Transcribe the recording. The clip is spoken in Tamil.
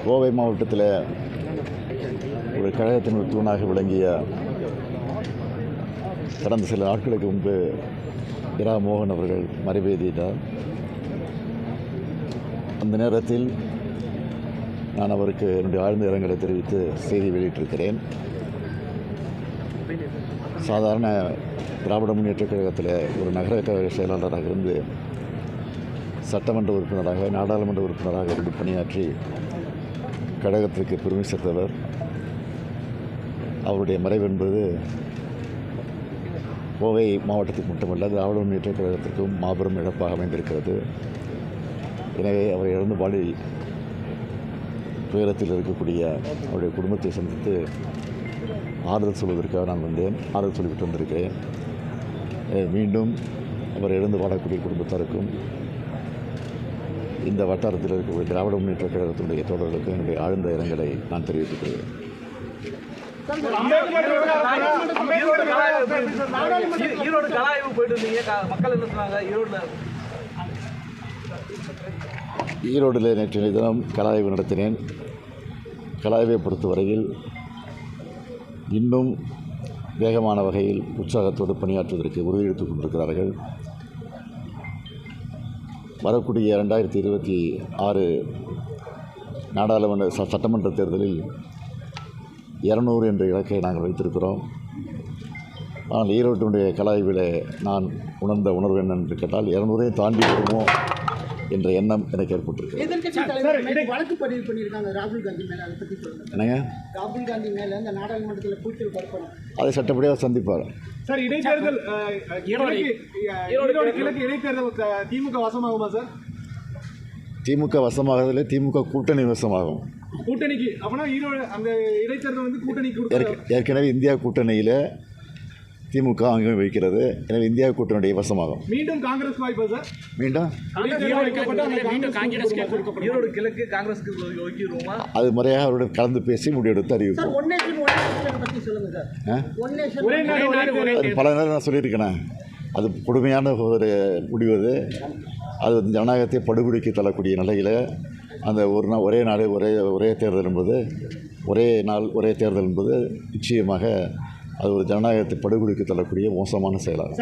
கோவை மாவட்டத்தில் ஒரு கழகத்தின் ஒரு தூணாக விளங்கிய கடந்த சில நாட்களுக்கு முன்பு இரா மோகன் அவர்கள் மறைவேதியிட்டார். அந்த நேரத்தில் நான் அவருக்கு என்னுடைய ஆழ்ந்த இரங்கலை தெரிவித்து செய்தி வெளியிட்டிருக்கிறேன். சாதாரண திராவிட முன்னேற்றக் கழகத்தில் ஒரு நகர கழக செயலாளராக இருந்து சட்டமன்ற உறுப்பினராக நாடாளுமன்ற உறுப்பினராக இருந்து பணியாற்றி கழகத்திற்கு பெருமை சேர்த்தவர். அவருடைய மறைவு என்பது கோவை மாவட்டத்துக்கு மட்டுமல்ல, திராவிட முன்னேற்றக் கழகத்திற்கும் மாபெரும் இழப்பாக அமைந்திருக்கிறது. எனவே அவரை இழந்து வாழி துயரத்தில் இருக்கக்கூடிய அவருடைய குடும்பத்தை சந்தித்து ஆறுதல் சொல்வதற்காக நான் வந்தேன். ஆறுதல் சொல்லிவிட்டு வந்திருக்கிறேன். மீண்டும் அவர் இழந்து வாழக்கூடிய குடும்பத்தாருக்கும் இந்த வட்டாரத்தில் இருக்கக்கூடிய திராவிட முன்னேற்றக் கழகத்தினுடைய தோழர்களுக்கும் என்னுடைய ஆழ்ந்த இரங்கலை நான் தெரிவித்துக் கொள்கிறேன். ஈரோடில் நேற்றைய தினம் கலாய்வு நடத்தினேன். கலாய்வை பொறுத்தவரையில் இன்னும் வேகமான வகையில் உற்சாகத்தோடு பணியாற்றுவதற்கு உறுதியெடுத்துக் கொண்டிருக்கிறார்கள். வரக்கூடிய 2026 நாடாளுமன்ற சட்டமன்ற தேர்தலில் 200 என்ற இலக்கை நாங்கள் வைத்திருக்கிறோம். ஆனால் ஈரோட்டினுடைய கலாய்வில் நான் உணர்ந்த உணர்வு என்னென்று கேட்டால் 200 தாண்டி வருமோ என்ற எண்ணம் எனக்கு ஏற்பட்டிருக்கு. வழக்கு பதிவு பண்ணியிருக்காங்க ராகுல் காந்தி மேலே, அதை பற்றி சொல்லுங்கள். என்னங்க? ராகுல் காந்தி மேலே இந்த நாடாளுமன்றத்தில் கூச்சல் பரப்பணும், அதை சட்டப்படியாக சந்திப்பார். சார், இடைத்தேர்தல் கிழக்கு இடைத்தேர்தல் திமுக வசமாகுமா சார்? திமுக வசமாகதில்லை, திமுக கூட்டணி வசமாகும். கூட்டணிக்கு அப்படின்னா ஈரோடு அந்த இடைத்தேர்தல் வந்து கூட்டணிக்கு ஏற்கனவே இந்தியா கூட்டணியில் திமுக அங்கே வைக்கிறது. எனவே இந்தியா கூட்டணியுடைய வசமாகும். மீண்டும் காங்கிரஸ் வாய்ப்பா சார்? மீண்டும் ஈரோடு கிழக்கு காங்கிரஸ்க்கு ஒதுக்கிடுவோமா? அது முறையாக அவருடன் கலந்து பேசி முடிவெடுத்து அறிவிப்போம். அது பல நேரம் நான் சொல்லியிருக்கேன். அது கொடுமையான ஒரு முடிவு. அது ஜனநாயகத்தை படுகொலைக்கு தள்ளக்கூடிய நிலையில் அந்த ஒரே நாடு ஒரே தேர்தல் என்பது, ஒரே நாள் ஒரே தேர்தல் என்பது நிச்சயமாக அது ஒரு ஜனநாயகத்தை படுகொலைக்கு தள்ளக்கூடிய மோசமான செயலாகும்.